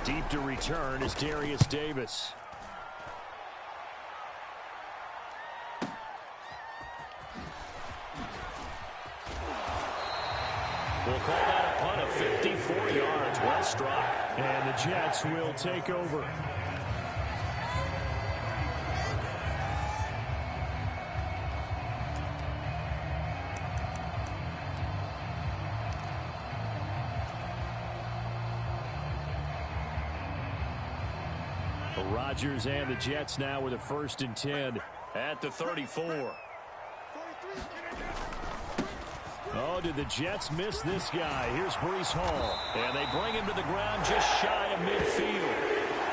Deep to return is Darius Davis. We'll call that a punt of 54 yards. Well struck. And the Jets will take over. Rodgers and the Jets now with a 1st and 10 at the 34. Oh, did the Jets miss this guy? Here's Breece Hall. And they bring him to the ground just shy of midfield.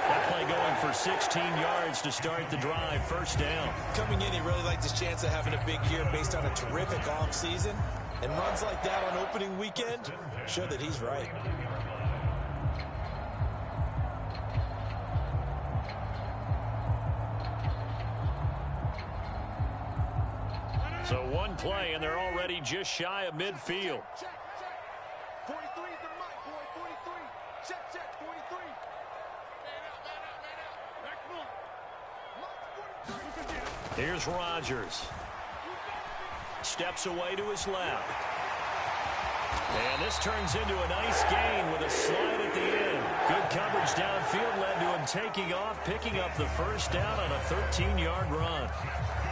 That play going for 16 yards to start the drive. 1st down. Coming in, he really liked his chance of having a big year based on a terrific offseason. And runs like that on opening weekend show that he's right. So one play, and they're already just shy of midfield. Here's Rodgers. Steps away to his left. And this turns into a nice gain with a slide at the end. Good coverage downfield led to him taking off, picking up the 1st down on a 13-yard run.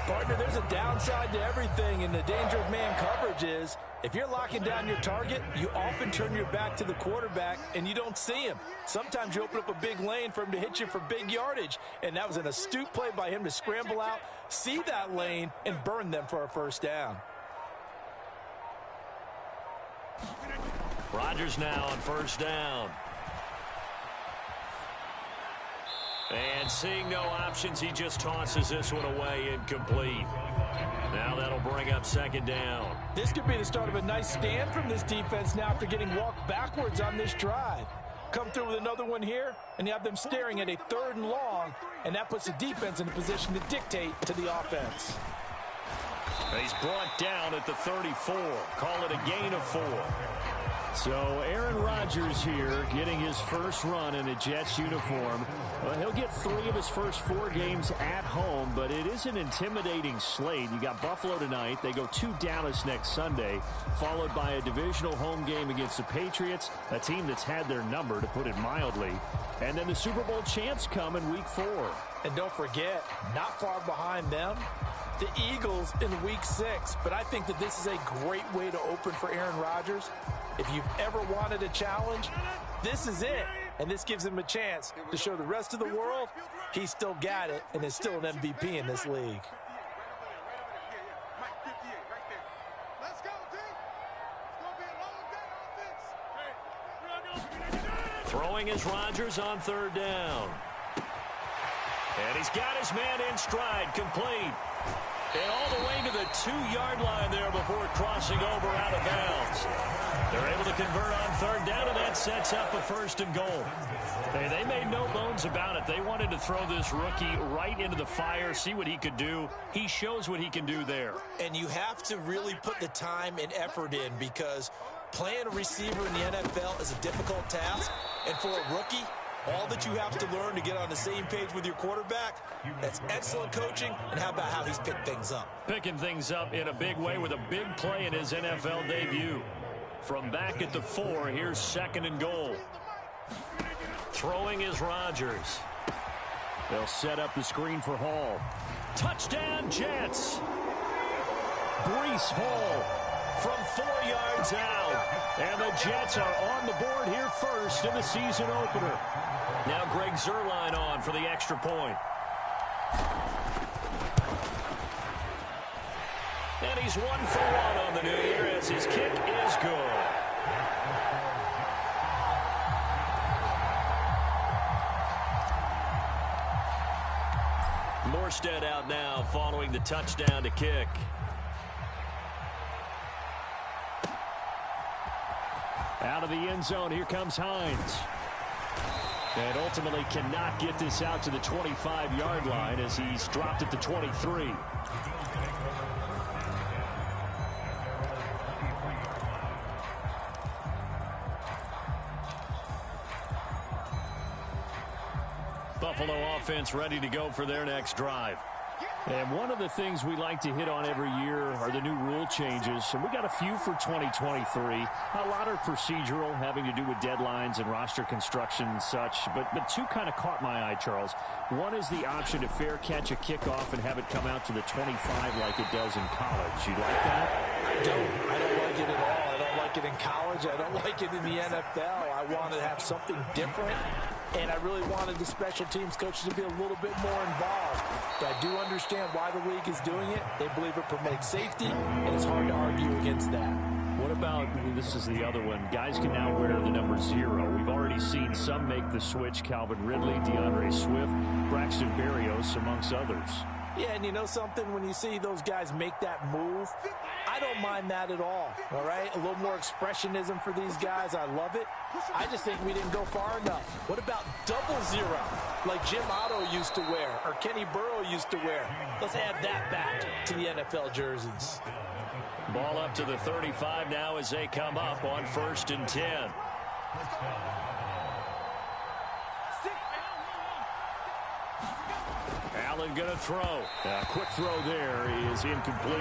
Partner, there's a downside to everything, and the danger of man coverage is if you're locking down your target, you often turn your back to the quarterback and you don't see him. Sometimes you open up a big lane for him to hit you for big yardage, and that was an astute play by him to scramble out, see that lane, and burn them for a 1st down. Rodgers now on 1st down. And seeing no options, he just tosses this one away incomplete. Now that'll bring up 2nd down. This could be the start of a nice stand from this defense now after getting walked backwards on this drive. Come through with another one here, and you have them staring at a 3rd and long, and that puts the defense in a position to dictate to the offense. He's brought down at the 34. Call it a gain of 4. So Aaron Rodgers here getting his first run in a Jets uniform. Well, he'll get 3 of his first 4 games at home, but it is an intimidating slate. You got Buffalo tonight. They go to Dallas next Sunday, followed by a divisional home game against the Patriots, a team that's had their number, to put it mildly. And then the Super Bowl champs come in Week 4. And don't forget, not far behind them, the Eagles in Week 6. But I think that this is a great way to open for Aaron Rodgers. If you've ever wanted a challenge, this is it. And this gives him a chance to show the rest of the world he's still got it and is still an MVP in this league. Throwing is Rodgers on 3rd down. And he's got his man in stride, complete. And all the way to the 2-yard line there before crossing over out of bounds. They're able to convert on 3rd down, and that sets up a 1st and goal. Hey, they made no bones about it. They wanted to throw this rookie right into the fire, see what he could do. He shows what he can do there. And you have to really put the time and effort in, because playing a receiver in the NFL is a difficult task. And for a rookie, all that you have to learn to get on the same page with your quarterback, that's excellent coaching. And how about how he's picked things up? Picking things up in a big way with a big play in his NFL debut. From back at the 4, here's 2nd and goal. Throwing is Rodgers. They'll set up the screen for Hall. Touchdown, Jets. Breece Hall from 4 yards out. And the Jets are on the board here first in the season opener. Now Greg Zuerlein on for the extra point. And he's 1 for 1 on the new year as his kick is good. Morstead out now following the touchdown to kick. Out of the end zone, here comes Hines. And ultimately cannot get this out to the 25-yard line as he's dropped at the 23. Buffalo offense ready to go for their next drive. And one of the things we like to hit on every year are the new rule changes. And we got a few for 2023. A lot are procedural, having to do with deadlines and roster construction and such. But two kind of caught my eye, Charles. One is the option to fair catch a kickoff and have it come out to the 25 like it does in college. You like that? I don't like it at all. I don't like it in college. I don't like it in the NFL. I want to have something different. And I really wanted the special teams coaches to be a little bit more involved. But I do understand why the league is doing it. They believe it promotes safety, and it's hard to argue against that. What about, this is the other one, guys can now wear the number 0. We've already seen some make the switch, Calvin Ridley, DeAndre Swift, Braxton Berrios, amongst others. Yeah, and you know something? When you see those guys make that move, I don't mind that at all right? A little more expressionism for these guys. I love it. I just think we didn't go far enough. What about 00, like Jim Otto used to wear or Kenny Burrow used to wear? Let's add that back to the NFL jerseys. Ball up to the 35 now as they come up on 1st and 10. Allen going to throw. A quick throw there is incomplete.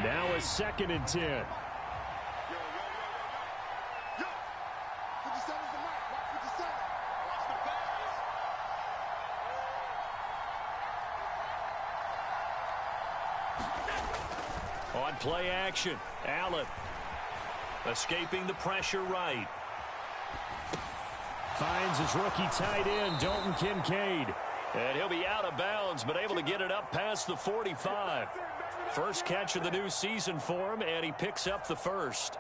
Now a 2nd and 10. On play action, Allen escaping the pressure right. Finds his rookie tight end, Dalton Kincaid. And he'll be out of bounds, but able to get it up past the 45. First catch of the new season for him, and he picks up the first.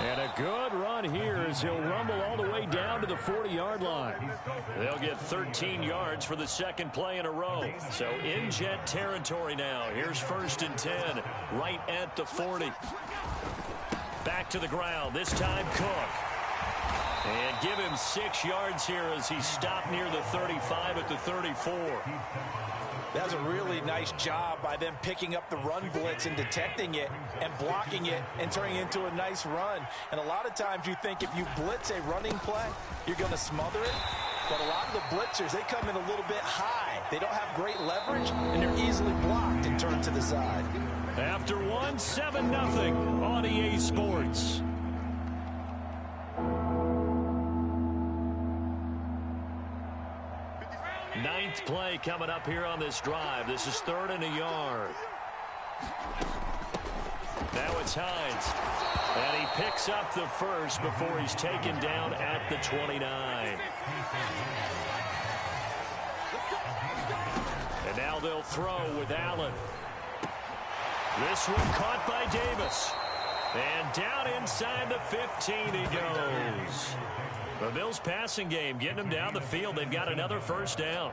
And a good run here as he'll rumble all the way down to the 40-yard line. They'll get 13 yards for the second play in a row. So in Jet territory now. Here's 1st and 10, right at the 40. Back to the ground, this time Cook. And give him 6 yards here as he stopped near the 35 at the 34. That's a really nice job by them picking up the run blitz and detecting it and blocking it and turning it into a nice run. And a lot of times you think if you blitz a running play, you're going to smother it. But a lot of the blitzers, they come in a little bit high. They don't have great leverage, and they're easily blocked and turned to the side. After 7-0 on EA Sports. Ninth play coming up here on this drive. This is 3rd and a yard. Now it's Hines. And he picks up the first before he's taken down at the 29. And now they'll throw with Allen. This one caught by Davis. And down inside the 15 he goes. The Bills passing game getting them down the field. They've got another first down.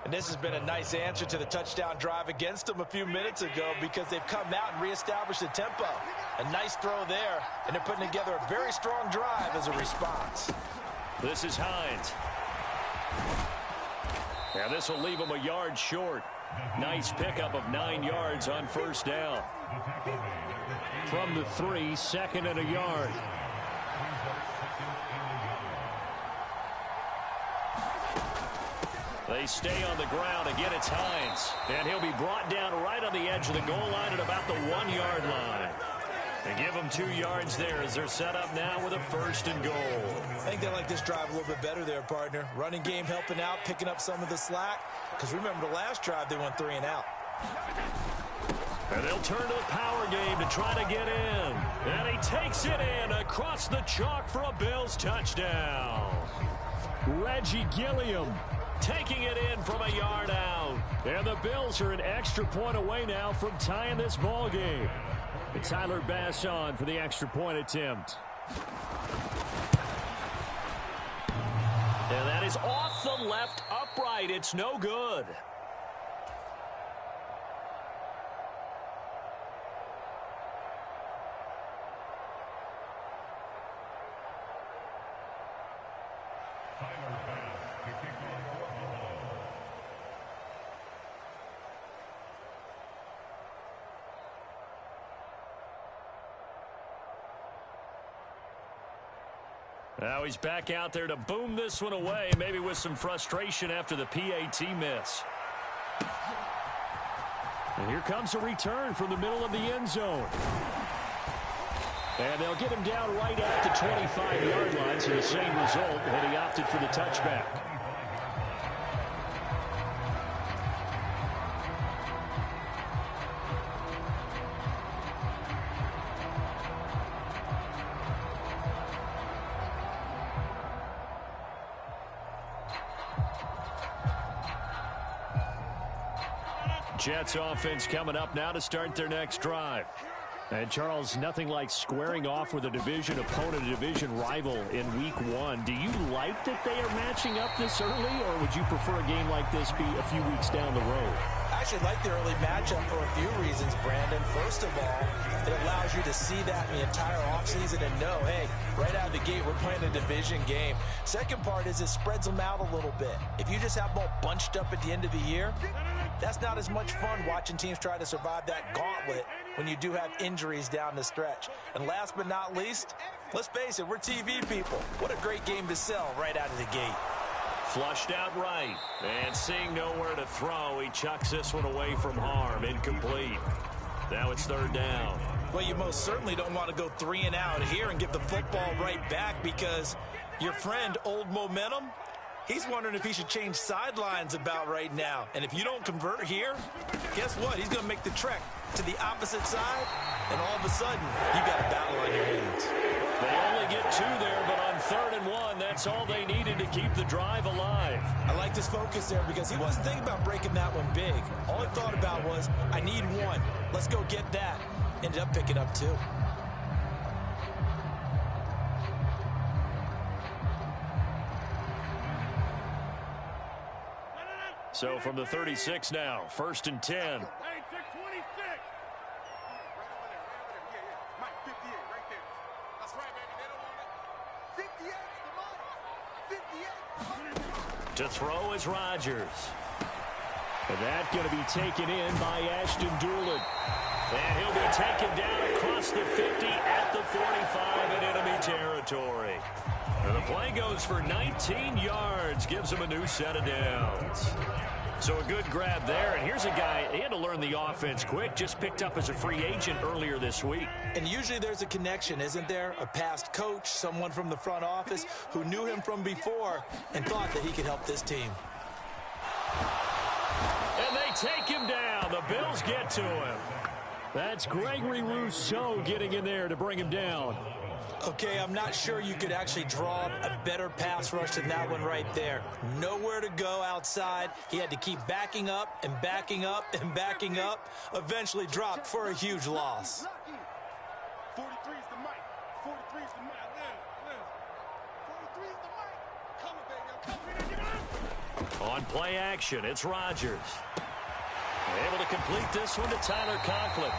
And this has been a nice answer to the touchdown drive against them a few minutes ago because they've come out and reestablished the tempo. A nice throw there, and they're putting together a very strong drive as a response. This is Hines. And this will leave him a yard short. Nice pickup of 9 yards on first down. From the 3, 2nd and a yard. They stay on the ground. Again, it's Hines. And he'll be brought down right on the edge of the goal line at about the 1-yard line. They give them 2 yards there as they're set up now with a 1st and goal. I think they like this drive a little bit better there, partner. Running game helping out, picking up some of the slack. Because remember the last drive, they went 3 and out. And they'll turn to the power game to try to get in. And he takes it in across the chalk for a Bills touchdown. Reggie Gilliam taking it in from a yard out. And the Bills are an extra point away now from tying this ball game. And Tyler Bass on for the extra point attempt. And that is off the left upright. It's no good. Now he's back out there to boom this one away, maybe with some frustration after the PAT miss. And here comes a return from the middle of the end zone. And they'll get him down right at the 25-yard line, so the same result, and he opted for the touchback. Jets offense coming up now to start their next drive. And, Charles, nothing like squaring off with a division opponent, a division rival in Week 1. Do you like that they are matching up this early, or would you prefer a game like this be a few weeks down the road? I actually like the early matchup for a few reasons, Brandon. First of all, it allows you to see that in the entire offseason and know, hey, right out of the gate, we're playing a division game. Second part is it spreads them out a little bit. If you just have them all bunched up at the end of the year, that's not as much fun watching teams try to survive that gauntlet when you do have injuries down the stretch. And last but not least, let's face it, we're TV people. What a great game to sell right out of the gate. Flushed out right, and seeing nowhere to throw, he chucks this one away from harm, incomplete. Now it's third down. Well, you most certainly don't want to go 3 and out here and give the football right back, because your friend, Old Momentum, he's wondering if he should change sidelines about right now. And if you don't convert here, guess what? He's going to make the trek to the opposite side, and all of a sudden, you got a battle on your hands. They only get 2 there, but on 3rd and 1, that's all they needed to keep the drive alive. I like his focus there because he wasn't thinking about breaking that one big. All he thought about was, I need 1. Let's go get that. Ended up picking up 2. So from the 36 now, 1st and 10. To throw is Rodgers. And that's going to be taken in by Ashton Doolin. And he'll be taken down across the 50 at the 45 in enemy territory. And the play goes for 19 yards, gives him a new set of downs. So a good grab there, and here's a guy, he had to learn the offense quick, just picked up as a free agent earlier this week. And usually there's a connection, isn't there? A past coach, someone from the front office who knew him from before and thought that he could help this team. And they take him down. The Bills get to him. That's Gregory Rousseau getting in there to bring him down. Okay, I'm not sure you could actually draw a better pass rush than that one right there. Nowhere to go outside. He had to keep backing up and backing up and backing up. Eventually dropped for a huge loss. 43 is the mic. 43 is the mic. 43 is the mic. Come on, baby. On play action, it's Rodgers. Able to complete this one to Tyler Conklin.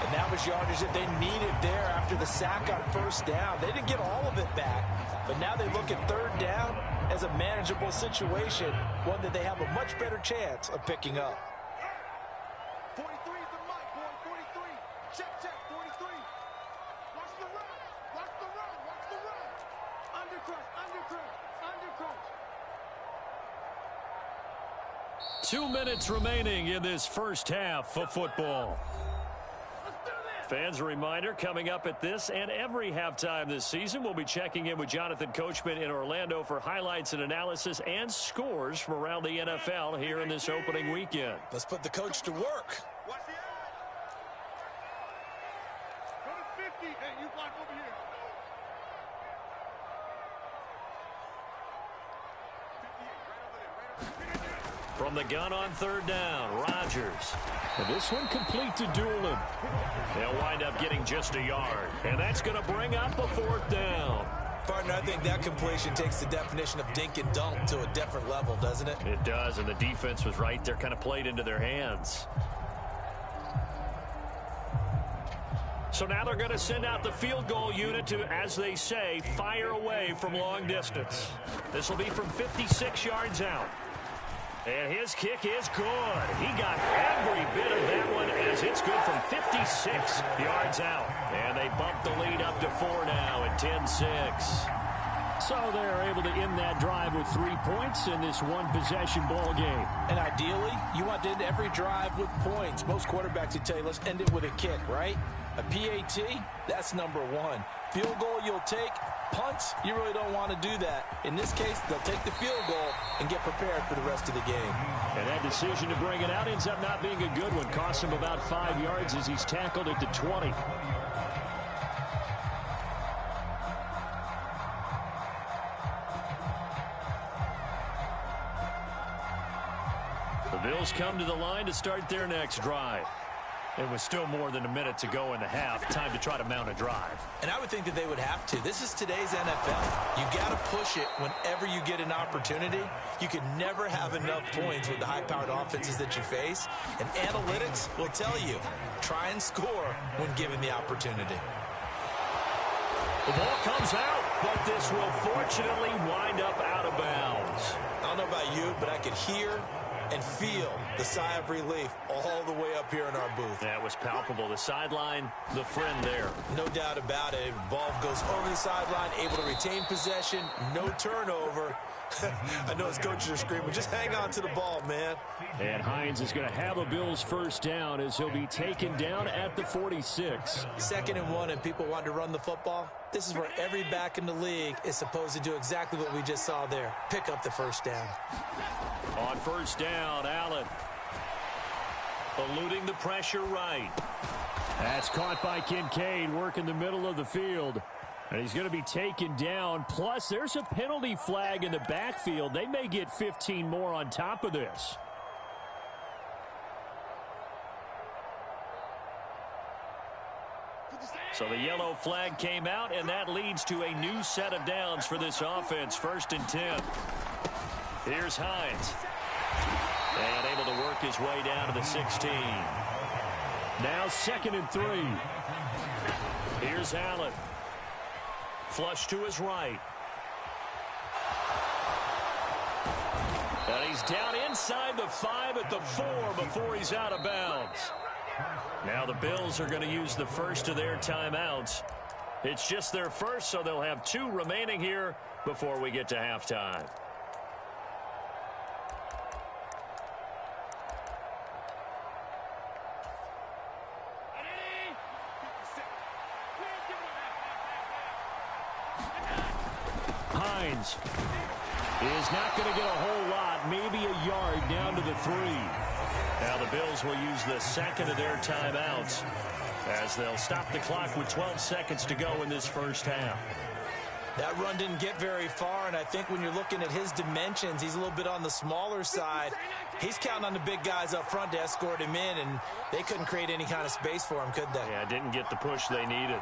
And that was yardage that they needed there after the sack on 1st down. They didn't get all of it back, but now they look at 3rd down as a manageable situation, one that they have a much better chance of picking up. 43 is the mic, boy. 43. Check, check. 43. Watch the run. Watch the run. Watch the run. Undercrush, undercrush, undercrush. 2 minutes remaining in this first half of football. Fans, a reminder, coming up at this and every halftime this season, we'll be checking in with Jonathan Coachman in Orlando for highlights and analysis and scores from around the NFL here in this opening weekend. Let's put the coach to work. Watch the eye. Go to 50. Hey, you block over here. From the gun on 3rd down, Rodgers. And this one complete to Doolin. They'll wind up getting just a yard. And that's going to bring up a 4th down. Partner, I think that completion takes the definition of dink and dunk to a different level, doesn't it? It does, and the defense was right there, kind of played into their hands. So now they're going to send out the field goal unit to, as they say, fire away from long distance. This will be from 56 yards out. And his kick is good. He got every bit of that one as it It's good from 56 yards out. And they bump the lead up to 4 now at 10-6. So they're able to end that drive with 3 points in this one-possession ball game. And ideally, you want to end every drive with points. Most quarterbacks would tell you, let's end it with a kick, right? A PAT, that's number one. Field goal you'll take. Punts, you really don't want to do that. In this case, they'll take the field goal and get prepared for the rest of the game. And that decision to bring it out ends up not being a good one. Cost him about 5 yards as he's tackled at the 20. The Bills come to the line to start their next drive. It was still more than a minute to go in the half. Time to try to mount a drive. And I would think that they would have to. This is today's NFL. You got to push it whenever you get an opportunity. You can never have enough points with the high-powered offenses that you face. And analytics will tell you, try and score when given the opportunity. The ball comes out, but this will fortunately wind up out of bounds. I don't know about you, but I could hear and feel the sigh of relief all the way up here in our booth. That was palpable. The sideline, the friend there. No doubt about it. Ball goes over the sideline, able to retain possession, no turnover. I know his coaches are screaming, just hang on to the ball, man. And Hines is going to have a Bills first down as he'll be taken down at the 46. 2nd and 1, and people want to run the football. This is where every back in the league is supposed to do exactly what we just saw there. Pick up the first down. On first down, Allen. Eluding the pressure right. That's caught by Kincaid, working the middle of the field. And he's going to be taken down. Plus, there's a penalty flag in the backfield. They may get 15 more on top of this. So the yellow flag came out, and that leads to a new set of downs for this offense. 1st and 10. Here's Hines. And able to work his way down to the 16. Now 2nd and 3. Here's Allen. Flush to his right. And he's down inside the 5 at the 4 before he's out of bounds. Now the Bills are going to use the first of their timeouts. It's just their first, so they'll have 2 remaining here before we get to halftime. Hines is not going to get a whole lot, maybe a yard down to the 3. Now the Bills will use the 2nd of their timeouts as they'll stop the clock with 12 seconds to go in this first half. That run didn't get very far, and I think when you're looking at his dimensions, he's a little bit on the smaller side. He's counting on the big guys up front to escort him in, and they couldn't create any kind of space for him, could they? Yeah, didn't get the push they needed.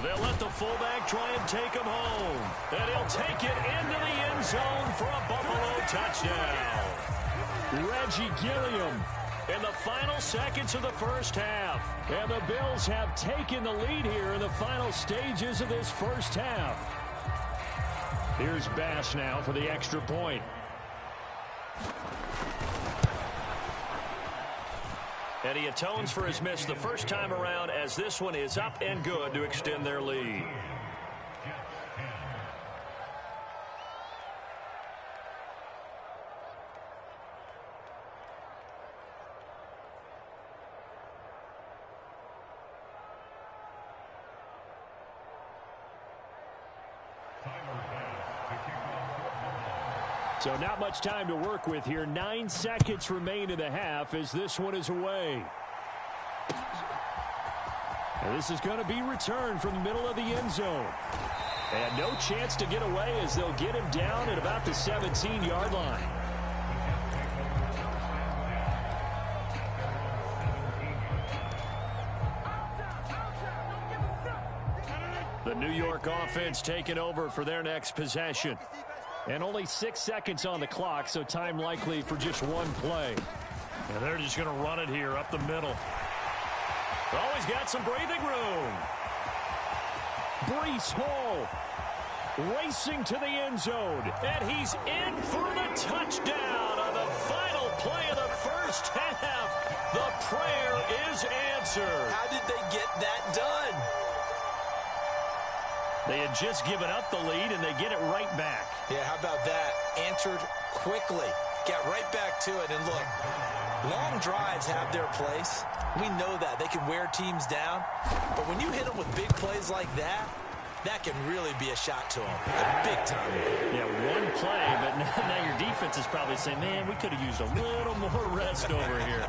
They'll let the fullback try and take him home. And he'll take it into the end zone for a Buffalo touchdown. Reggie Gilliam in the final seconds of the first half. And the Bills have taken the lead here in the final stages of this first half. Here's Bass now for the extra point. And he atones for his miss the first time around as this one is up and good to extend their lead. So not much time to work with here. 9 seconds remain in the half as this one is away. And this is going to be returned from the middle of the end zone. And no chance to get away as they'll get him down at about the 17-yard line. The New York offense taking over for their next possession. And only 6 seconds on the clock, so time likely for just one play. And they're just going to run it here up the middle. Always got some breathing room. Breece Hall. racing to the end zone, and he's in for the touchdown on the final play of the first half. The prayer is answered. How did they get that done? They had just given up the lead, and they get it right back. Yeah, how about that? Answered quickly. Got right back to it. And look, long drives have their place. We know that. They can wear teams down. But when you hit them with big plays like that, that can really be a shot to them. Big time. Yeah, one play, but now your defense is probably saying, man, we could have used a little more rest over here.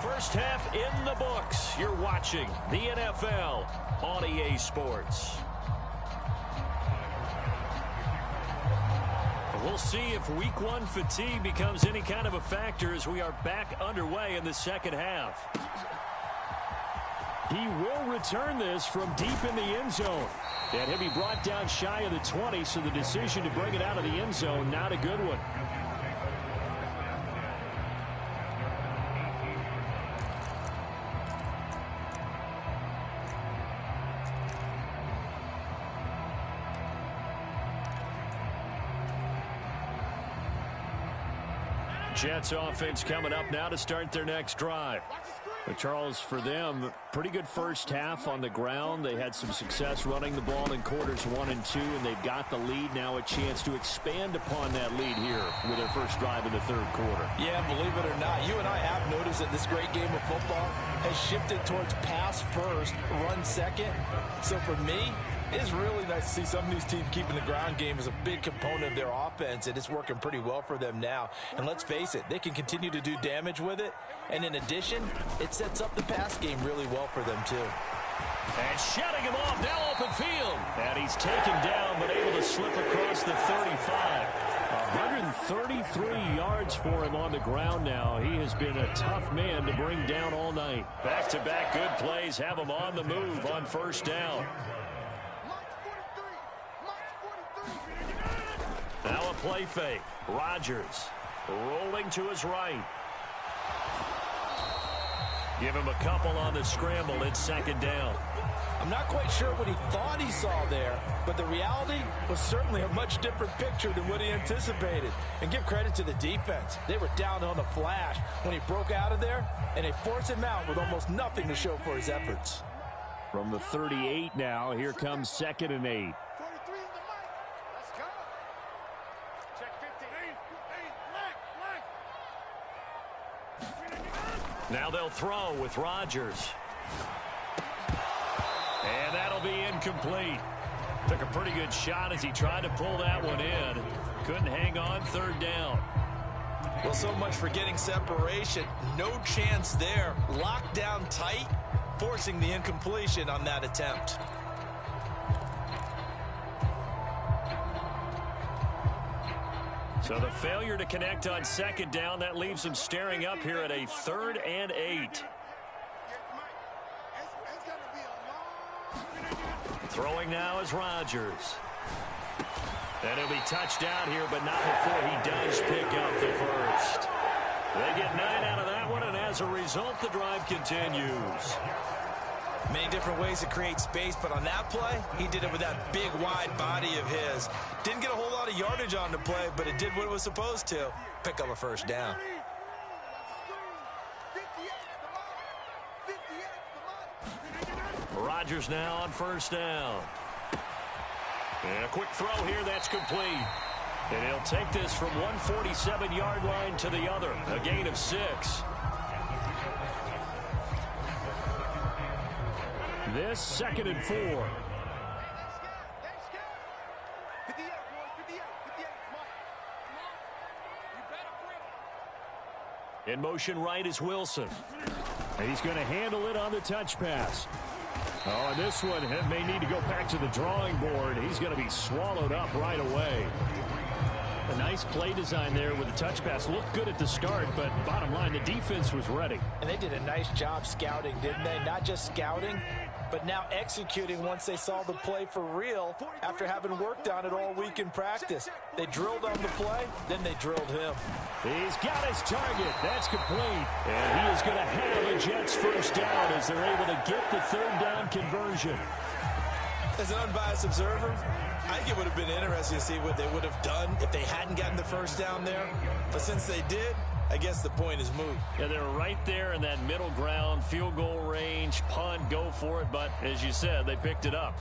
First half in the books. You're watching the NFL on EA Sports. We'll see if week one fatigue becomes any kind of a factor as we are back underway in the second half. He will return this from deep in the end zone. And he'll be brought down shy of the 20, so the decision to bring it out of the end zone, not a good one. Jets offense coming up now to start their next drive. But Charles, for them, pretty good first half on the ground. They had some success running the ball in quarters 1 and 2, and they've got the lead now, a chance to expand upon that lead here with their first drive in the third quarter. Yeah, believe it or not, you and I have noticed that this great game of football has shifted towards pass first, run second. So for me, it's really nice to see some of these teams keeping the ground game as a big component of their offense, and it's working pretty well for them now. And let's face it, they can continue to do damage with it. And in addition, it sets up the pass game really well for them, too. And shutting him off, now open field. And he's taken down, but able to slip across the 35. 133 yards for him on the ground now. He has been a tough man to bring down all night. Back-to-back good plays have him on the move on first down. Now a play fake. Rodgers rolling to his right. Give him a couple on the scramble. It's second down. I'm not quite sure what he thought he saw there, but the reality was certainly a much different picture than what he anticipated. And give credit to the defense. They were down on the flash when he broke out of there, and they forced him out with almost nothing to show for his efforts. From the 38 now, here comes 2nd and 8. Now they'll throw with Rodgers. And that'll be incomplete. Took a pretty good shot as he tried to pull that one in. Couldn't hang on, third down. Well, so much for getting separation. No chance there. Locked down tight, forcing the incompletion on that attempt. So the failure to connect on second down, that leaves him staring up here at a 3rd and 8. Throwing now is Rodgers. And he'll be touched down here, but not before he does pick up the first. They get 9 out of that one, and as a result, the drive continues. Many different ways to create space, but on that play, he did it with that big, wide body of his. Didn't get a whole lot of yardage on the play, but it did what it was supposed to. Pick up a first down. Rodgers now on first down. And a quick throw here, that's complete. And he'll take this from 147-yard line to the other, a gain of 6. This 2nd and 4. In motion right is Wilson. And he's going to handle it on the touch pass. Oh, and this one may need to go back to the drawing board. He's going to be swallowed up right away. A nice play design there with the touch pass. Looked good at the start, but bottom line, the defense was ready. And they did a nice job scouting, didn't they? Not just scouting, but now executing once they saw the play for real after having worked on it all week in practice. They drilled on the play, then they drilled him. He's got his target. That's complete. And he is going to have a Jets first down as they're able to get the 3rd down conversion. As an unbiased observer, I think it would have been interesting to see what they would have done if they hadn't gotten the first down there. But since they did, I guess the point is moot. Yeah, they were right there in that middle ground, field goal range, punt, go for it. But as you said, they picked it up.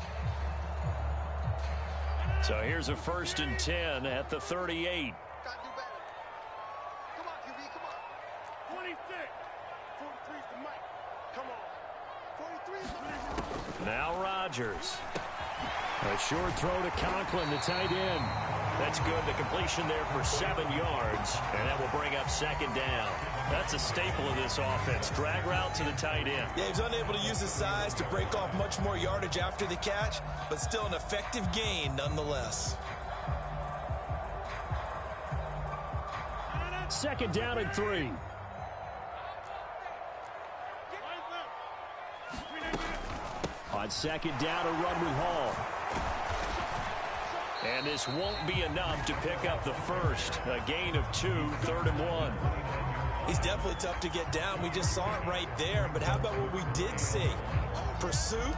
So here's a 1st and 10 at the 38. Gotta do better. Come on, QB, come on. 26. 43's the mic. Come on. 43's the mic. Now Rodgers. A short throw to Conklin, the tight end. That's good. The completion there for 7 yards, and that will bring up 2nd down. That's a staple of this offense. Drag route to the tight end. Yeah, he's unable to use his size to break off much more yardage after the catch, but still an effective gain nonetheless. 2nd down and 3. On 2nd down, a run with Hall. And this won't be enough to pick up the first. A gain of 2, 3rd and 1. He's definitely tough to get down. We just saw it right there. But how about what we did see? Pursuit,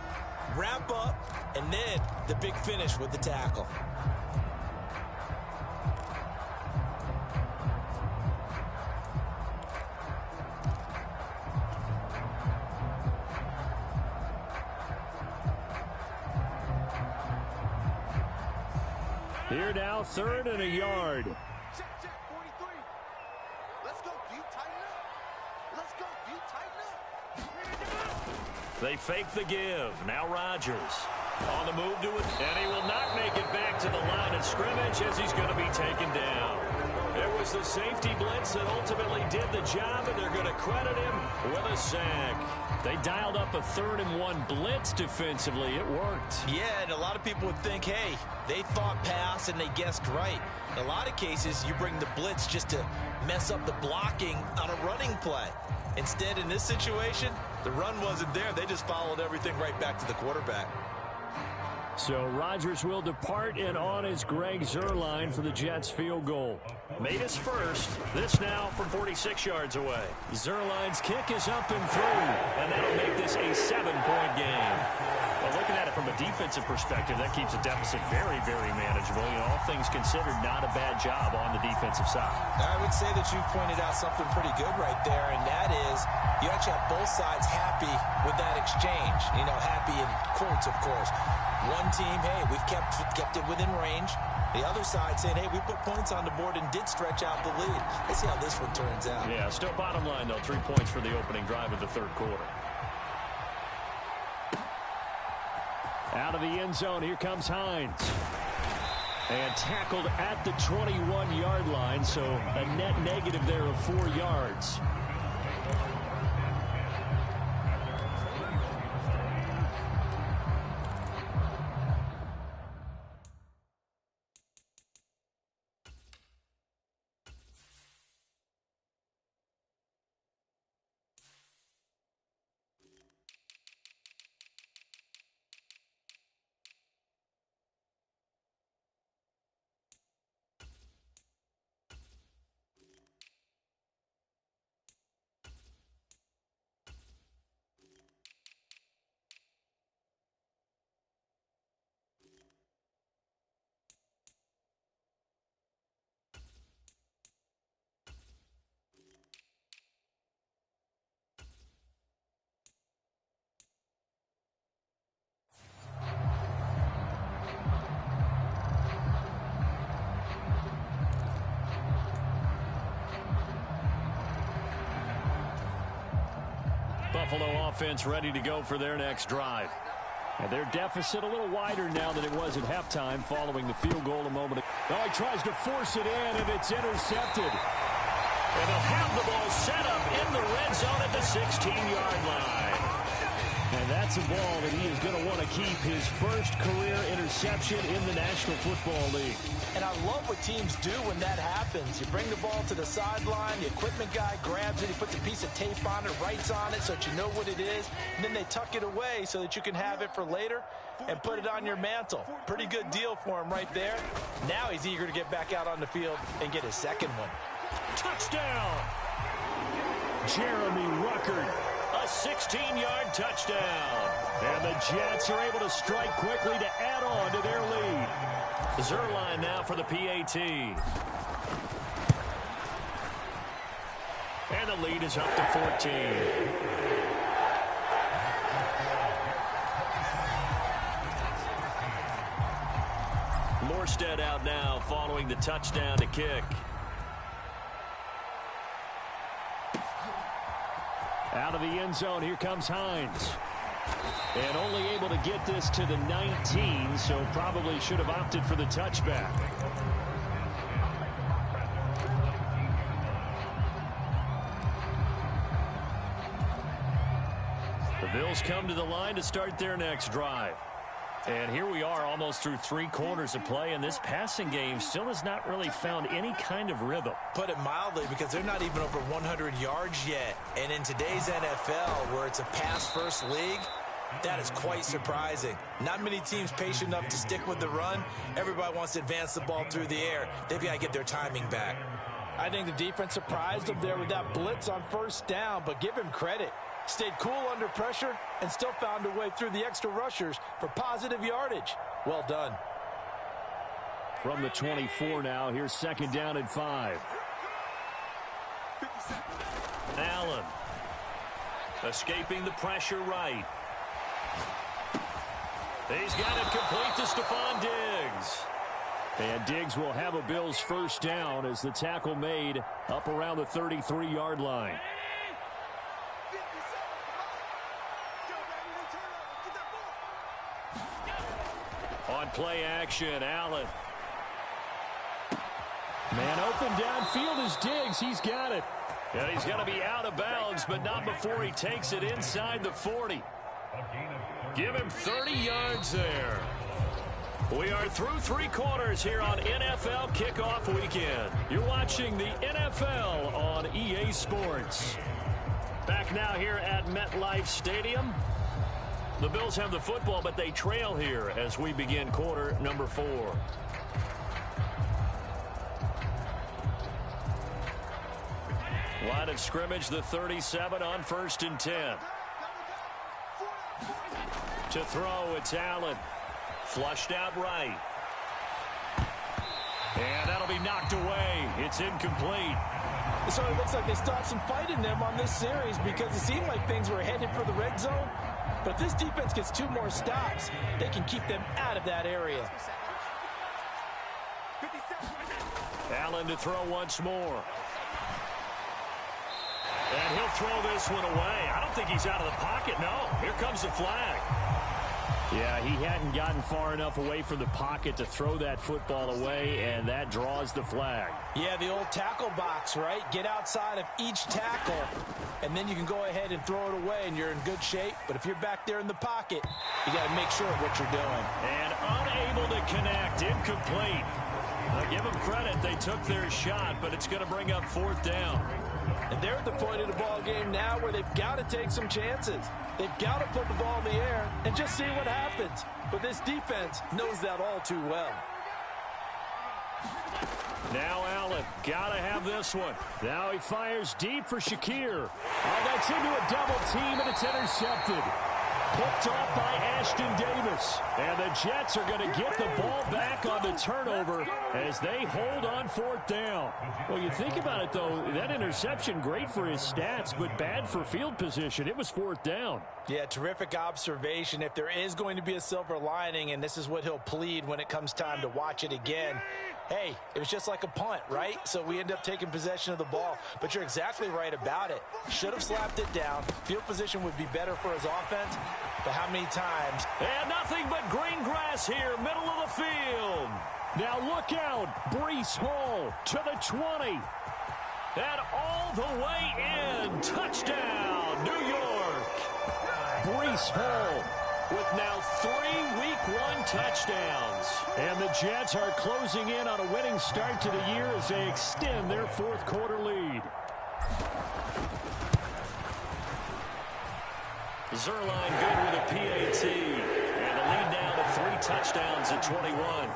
wrap up, and then the big finish with the tackle. Here now, 3rd and a yard. Check, 43. Let's go deep, tighten up. Let's go deep, tighten up. They fake the give. Now Rodgers on the move to it, and he will not make it back to the line of scrimmage as he's going to be taken down. There was the safety blitz that ultimately did the job, and they're going to credit him with a sack. They dialed up a 3rd and 1 blitz defensively. It worked. Yeah, and a lot of people would think, hey, they thought pass and they guessed right. In a lot of cases, you bring the blitz just to mess up the blocking on a running play. Instead, in this situation, the run wasn't there. They just followed everything right back to the quarterback. So Rodgers will depart, and on is Greg Zuerlein for the Jets field goal. Made his first. This now from 46 yards away. Zuerlein's kick is up and through, and that'll make this a 7-point game. Well, looking at it from a defensive perspective, that keeps the deficit very, very manageable. You know, all things considered, not a bad job on the defensive side. I would say that you've pointed out something pretty good right there, and that is you actually have both sides happy with that exchange. You know, happy in quotes, of course. One team, hey, we've kept it within range. The other side saying, hey, we put points on the board and did stretch out the lead. Let's see how this one turns out. Yeah, still bottom line, though, 3 points for the opening drive of the 3rd quarter. Out of the end zone, here comes Hines. And tackled at the 21-yard line, so a net negative there of 4 yards. Buffalo offense ready to go for their next drive. And their deficit a little wider now than it was at halftime following the field goal a moment ago. Oh, he tries to force it in, and it's intercepted. And they'll have the ball set up in the red zone at the 16-yard line. And that's a ball that he is going to want to keep, his first career interception in the National Football League. And I love what teams do when that happens. You bring the ball to the sideline, the equipment guy grabs it, he puts a piece of tape on it, writes on it so that you know what it is, and then they tuck it away so that you can have it for later and put it on your mantle. Pretty good deal for him right there. Now he's eager to get back out on the field and get his second one. Touchdown! Jeremy Ruckert. A 16-yard touchdown. And the Jets are able to strike quickly to add on to their lead. Zerline now for the PAT. And the lead is up to 14. Morstead out now following the touchdown to kick. Out of the end zone, here comes Hines. And only able to get this to the 19, so probably should have opted for the touchback. The Bills come to the line to start their next drive. And here we are almost through 3 quarters of play, and this passing game still has not really found any kind of rhythm. Put it mildly, because they're not even over 100 yards yet. And in today's NFL, where it's a pass-first league, that is quite surprising. Not many teams patient enough to stick with the run. Everybody wants to advance the ball through the air. They've got to get their timing back. I think the defense surprised them there with that blitz on first down, but give him credit. Stayed cool under pressure and still found a way through the extra rushers for positive yardage. Well done. From the 24 now, here's second down and 5. Allen escaping the pressure right. He's got it complete to Stephon Diggs. And Diggs will have a Bills first down as the tackle made up around the 33-yard line. On play action, Allen. Man open downfield is Diggs. He's got it. And he's going to be out of bounds, but not before he takes it inside the 40. Give him 30 yards there. We are through 3 quarters here on NFL Kickoff Weekend. You're watching the NFL on EA Sports. Back now here at MetLife Stadium. The Bills have the football, but they trail here as we begin quarter number 4. Line of scrimmage, the 37 on 1st and 10. To throw, it's Allen. Flushed out right. And that'll be knocked away. It's incomplete. So it looks like they stopped some fight in them on this series because it seemed like things were headed for the red zone. But if this defense gets 2 more stops, they can keep them out of that area. Allen to throw once more. And he'll throw this one away. I don't think he's out of the pocket. No, here comes the flag. Yeah, he hadn't gotten far enough away from the pocket to throw that football away, and that draws the flag. Yeah, the old tackle box, right? Get outside of each tackle, and then you can go ahead and throw it away, and you're in good shape. But if you're back there in the pocket, you got to make sure of what you're doing. And unable to connect, incomplete. Now, give them credit. They took their shot, but it's going to bring up 4th down. And they're at the point of the ball game now where they've got to take some chances. They've got to put the ball in the air and just see what happens. But this defense knows that all too well. Now Allen, got to have this one. Now he fires deep for Shakir. Oh, that's into a double team, and it's intercepted. Picked off by Ashton Davis. And the Jets are going to get the ball back on the turnover as they hold on 4th down. Well, you think about it, though, that interception, great for his stats, but bad for field position. It was 4th down. Yeah, terrific observation. If there is going to be a silver lining, and this is what he'll plead when it comes time to watch it again, hey, it was just like a punt, right? So we end up taking possession of the ball. But you're exactly right about it. Should have slapped it down. Field position would be better for his offense. But how many times? And nothing but green grass here, middle of the field. Now look out. Breece Hall to the 20. And all the way in. Touchdown, New York. Breece Hall with now 3 Week 1 touchdowns. And the Jets are closing in on a winning start to the year as they extend their 4th quarter lead. Zerline good with a PAT. And the lead now to 3 touchdowns at 21.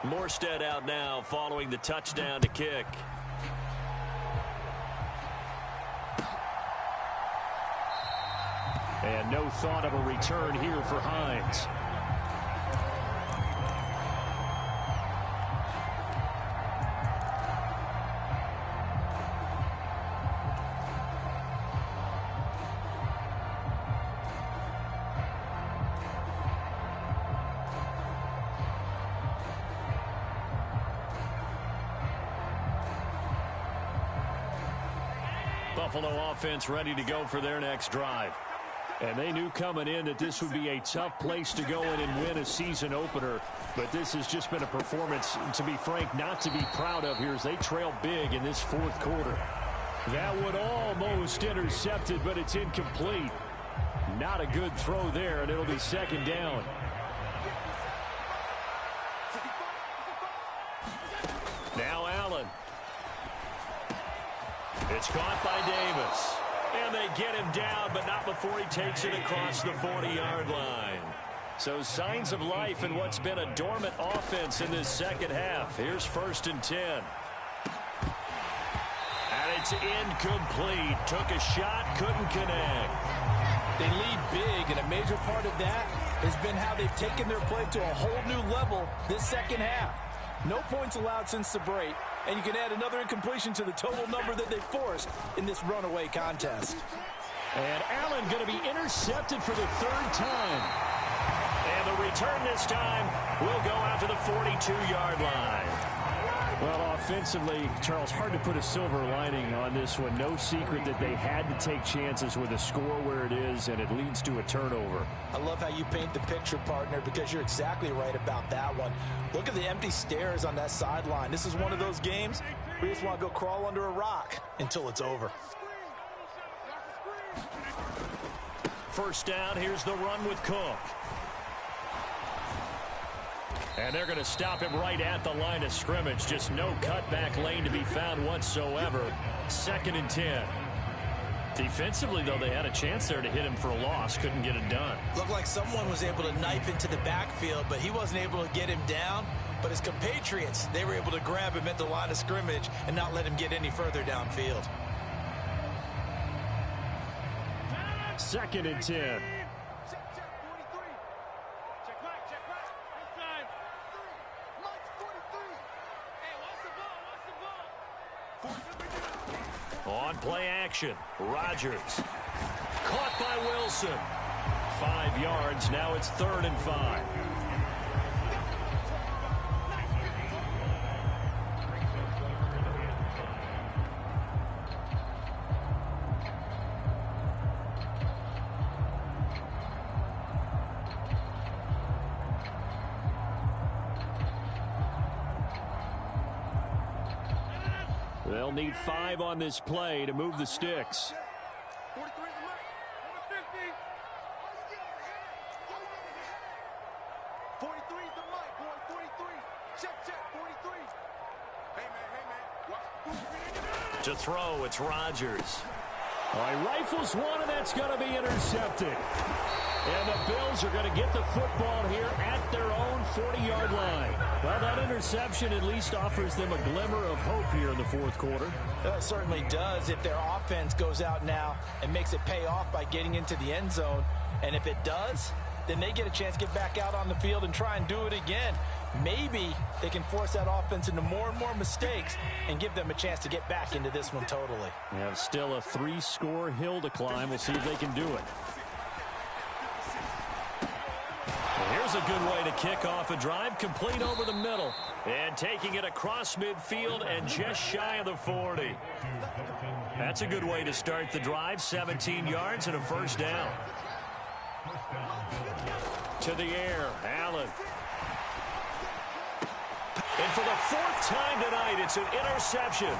Morstead out now following the touchdown to kick. And no thought of a return here for Hines. Buffalo offense ready to go for their next drive. And they knew coming in that this would be a tough place to go in and win a season opener. But this has just been a performance, to be frank, not to be proud of here as they trail big in this fourth quarter. That would almost intercepted, but it's incomplete. Not a good throw there, and it'll be second down. Now Allen. It's caught by Davis. And they get him down, but not before he takes it across the 40-yard line. So signs of life in what's been a dormant offense in this second half. Here's 1st and 10. And it's incomplete. Took a shot, couldn't connect. They lead big, and a major part of that has been how they've taken their play to a whole new level this second half. No points allowed since the break, and you can add another incompletion to the total number that they forced in this runaway contest. And Allen going to be intercepted for the 3rd time. And the return this time will go out to the 42-yard line. Well, offensively, Charles, hard to put a silver lining on this one. No secret that they had to take chances with a score where it is, and it leads to a turnover. I love how you paint the picture, partner, because you're exactly right about that one. Look at the empty stares on that sideline. This is one of those games where you just want to go crawl under a rock until it's over. First down, here's the run with Cook. And they're going to stop him right at the line of scrimmage. Just no cutback lane to be found whatsoever. 2nd and 10. Defensively, though, they had a chance there to hit him for a loss. Couldn't get it done. Looked like someone was able to knife into the backfield, but he wasn't able to get him down. But his compatriots, they were able to grab him at the line of scrimmage and not let him get any further downfield. 2nd and 10. On play action, Rodgers. Caught by Wilson. 5 yards, now it's 3rd and 5. They'll need 5 on this play to move the sticks. 43 is the mark. Number 50. 43 is the mark, boy. 43. Check, 43. Hey, man. To throw, it's Rodgers. All right, rifles one, and that's going to be intercepted. And the Bills are going to get the football here at their own 40-yard line. Well, that interception at least offers them a glimmer of hope here in the fourth quarter. It certainly does if their offense goes out now and makes it pay off by getting into the end zone. And if it does, then they get a chance to get back out on the field and try and do it again. Maybe they can force that offense into more and more mistakes and give them a chance to get back into this one totally. They have still a 3-score hill to climb. We'll see if they can do it. Here's a good way to kick off a drive, complete over the middle. And taking it across midfield and just shy of the 40. That's a good way to start the drive, 17 yards and a first down. To the air, Allen. And for the 4th time tonight, it's an interception.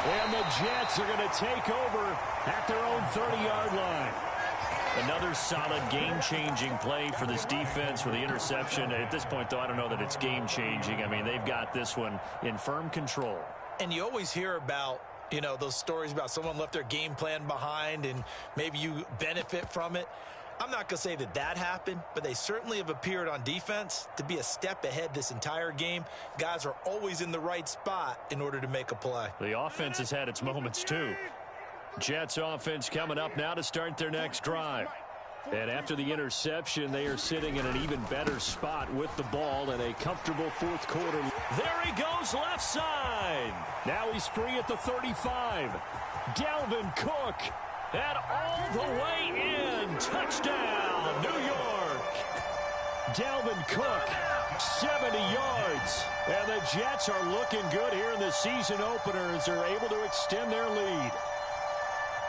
And the Jets are going to take over at their own 30-yard line. Another solid game-changing play for this defense with the interception. At this point, though, I don't know that it's game-changing. I mean, they've got this one in firm control. And you always hear about, those stories about someone left their game plan behind and maybe you benefit from it. I'm not going to say that happened, but they certainly have appeared on defense to be a step ahead this entire game. Guys are always in the right spot in order to make a play. The offense has had its moments too. Jets offense coming up now to start their next drive. And after the interception, they are sitting in an even better spot with the ball in a comfortable fourth quarter. There he goes left side. Now he's free at the 35. Dalvin Cook. And all the way in. Touchdown, New York. Dalvin Cook, 70 yards. And the Jets are looking good here in the season opener as they're able to extend their lead.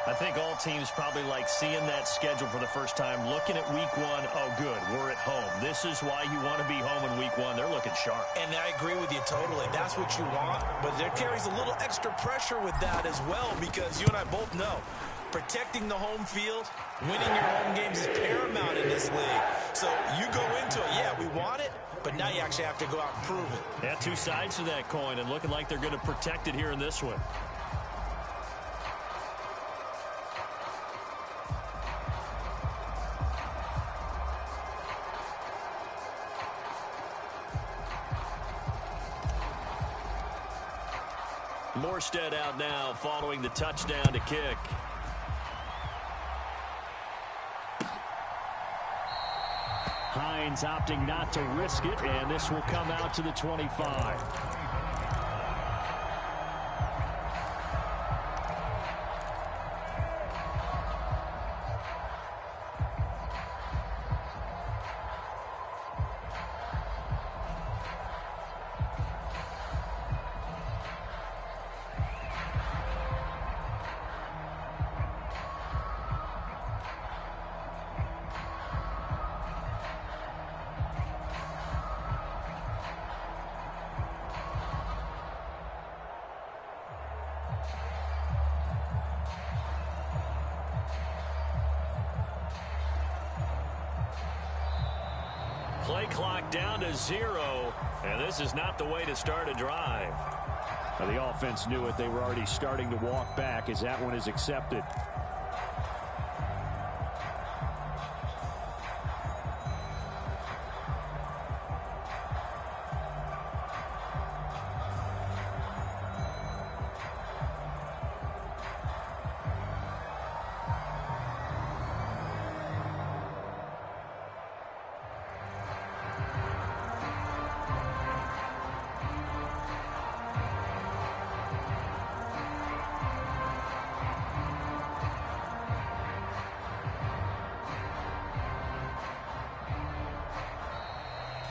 I think all teams probably like seeing that schedule for the first time, looking at week one. Oh, good, we're at home. This is why you want to be home in week one. They're looking sharp. And I agree with you totally. That's what you want. But there carries a little extra pressure with that as well, because you and I both know protecting the home field, winning your home games is paramount in this league. So you go into it, yeah, we want it, but now you actually have to go out and prove it. Yeah, two sides to that coin, and looking like they're going to protect it here in this one. Morstead out now following the touchdown to kick. Hines opting not to risk it, and this will come out to the 25. Play clock down to 0, and this is not the way to start a drive. Well, the offense knew it. They were already starting to walk back as that one is accepted.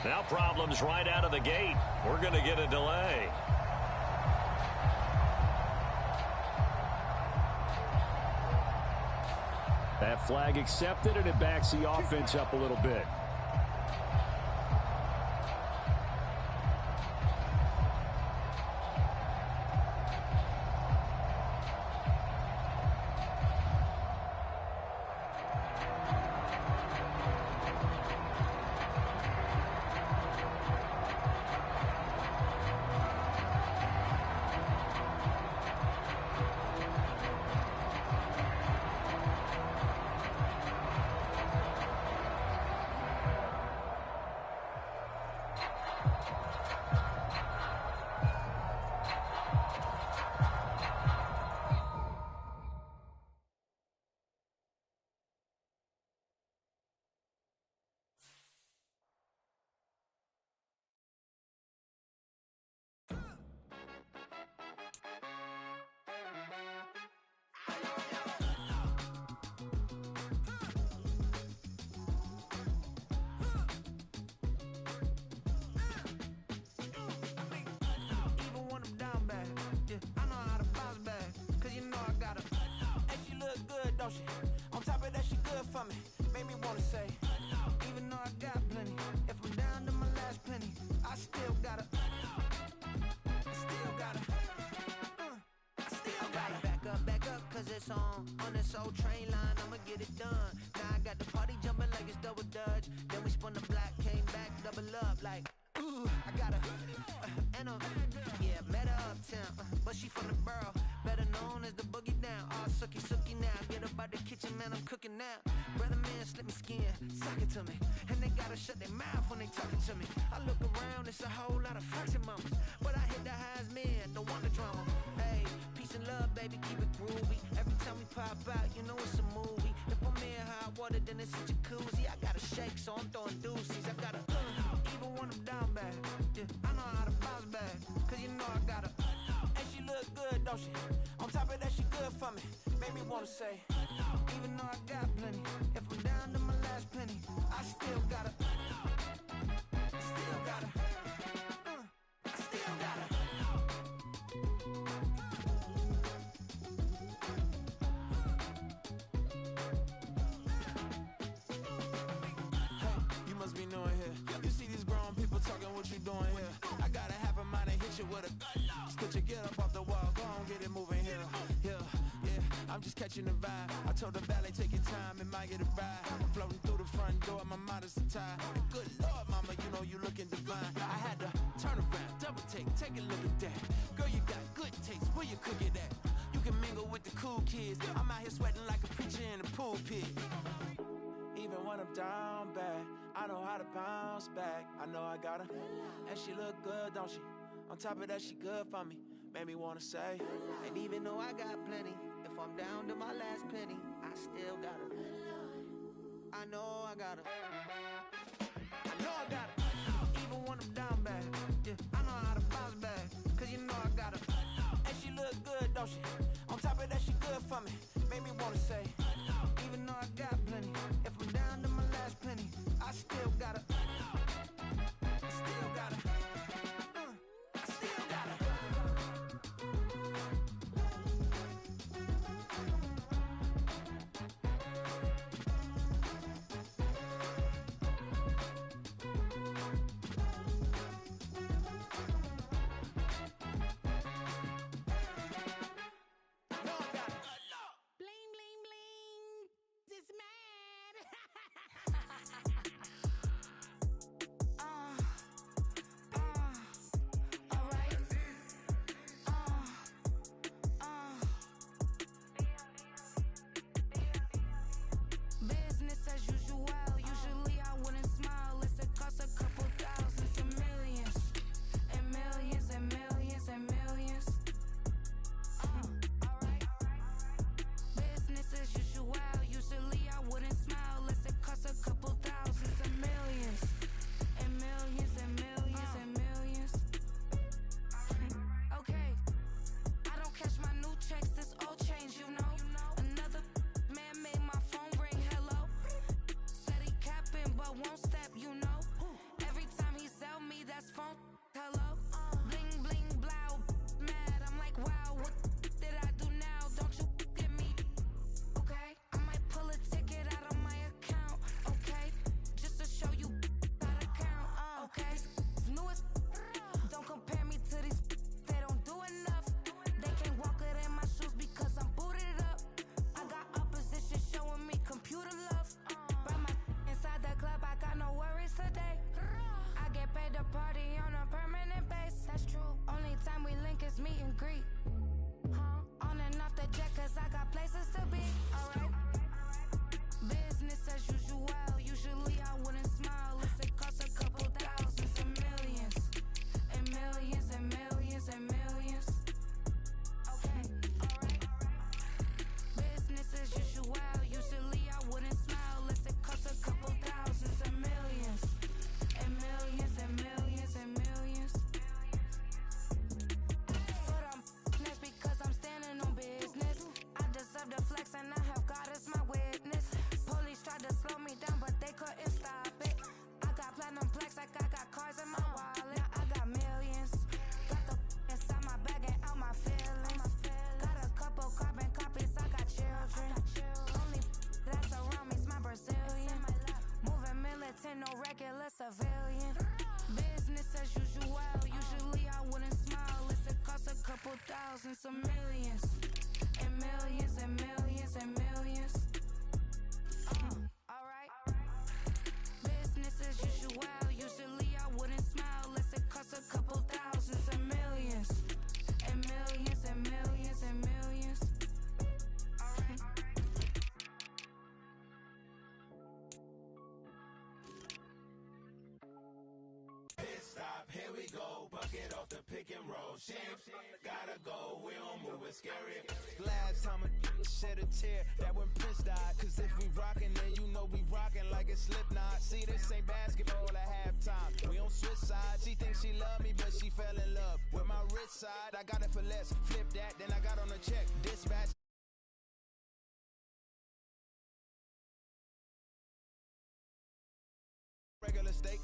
Now problems right out of the gate. We're going to get a delay. That flag accepted, and it backs the offense up a little bit. On top of that, she good for me. Made me wanna say, even though I got plenty, if I'm down to my last penny, I still gotta back up, cause it's on this old train line, I'ma get it done. Now I got the party jumping like it's double dutch. Then we spun the block, came back, double up, like, ooh, I got yeah, met her uptown, but she from the borough, better known as the boogie down. All sookie now, get up out the kitchen, man, I'm cooking now. Brother man slip me skin, suck it to me. And they gotta shut their mouth when they talking to me. I look around, it's a whole lot of flexing mamas. But I hit the highs, man, don't want the drama. Hey, peace and love, baby, keep it groovy. Every time we pop out, you know it's a movie. If I'm in hot water, then it's a jacuzzi. I gotta shake, so I'm throwing deuces. I gotta, even when I'm down bad. Yeah, I know how to bounce back, cause you know I gotta. And she look good, don't she? On top of that, she good for me. Made me wanna say, even though I got plenty, if I'm down to my last penny, I still gotta. Still gotta. I still gotta. hey, you must be new in here. You see these grown people talking, what you doing here? I gotta have a mind and hit you with a split your get up off the wall, go on, get it moving here. Yeah, I'm just catching the vibe. I told the valet, take your time, it might get a ride. Floating through the front door, my modest attire. Good Lord, mama, you know you looking divine. I had to turn around, double take a look at that. Girl, you got good taste, where you cook it at? You can mingle with the cool kids. I'm out here sweating like a preacher in a pulpit. Even when I'm down bad, I know how to bounce back. I know I got her, and she look good, don't she? On top of that, she good for me. Made me wanna say, And even though I got plenty, if I'm down to my last penny, I still gotta. I know I gotta. I know I gotta. Even when I'm down bad, yeah, I know how to bounce back, cause you know I gotta. and she look good, don't she? On top of that, she good for me. Made me wanna say, Even though I got plenty, if I'm down to my last penny, I still gotta. Still gotta. I still gotta. Bling, bling, bling. It's mad. Alright. Business as usual. Usually I wouldn't smile. It costs a couple thousands and millions. And millions and millions and millions. Alright. Business as usual. Usually I wouldn't smile unless it costs a couple thousands and millions. And millions and millions and millions. Okay. I don't catch my new checks, this old change, you know. Another man made my phone ring, hello. Said he capping but won't step, you know. Every time he sell me, that's phone, hello. Bling, bling, blow, mad. I'm like, wow, what did I do now? Don't you get me? Okay, I might pull a ticket out of my account. Okay, just to show you how to count. Okay, new as don't compare me to these. They don't do enough. They can't walk it in my shoes because I'm booted up. I got opposition showing me computer love. Brought my inside the club, I got no worries today. I get paid to party on a permanent base. That's true. Only time we link is meet and greet. On and off the jet, cause I got places to be. Alright. Business as usual. Usually I wouldn't smile unless it costs a couple thousands and millions. And millions and millions and millions. Okay, alright. Business as usual. Usually I wouldn't smile unless it costs a couple thousands and millions. And millions and millions and millions. But I'm next because I'm standing on business. I deserve the flex and I have God as my witness. Police tried to slow me down but they couldn't stop it. I got platinum plex like I got cars in my wallet. I got millions. Got the inside my bag and out my feelings. Got a couple carbon copies, I got children. Only that's around me's my Brazilian. Moving militant, no regular civilian. Business as usual. Usually I wouldn't smile unless it costs a couple thousands of millions. And millions and millions and millions. Alright. Business as usual. Usually I wouldn't smile unless it costs a couple thousands and millions. And millions and millions and millions. Alright. we go, bucket off the pick and roll. Shit, gotta go, we don't move it scary. Last time a shed a tear, that when Prince died. Cause if we rockin', then you know we rockin' like a Slipknot. See, this ain't basketball at halftime. We on switch sides. She thinks she love me, but she fell in love with my wrist side. I got it for less. Flip that, then I got on a check. Dispatch. Regular steak.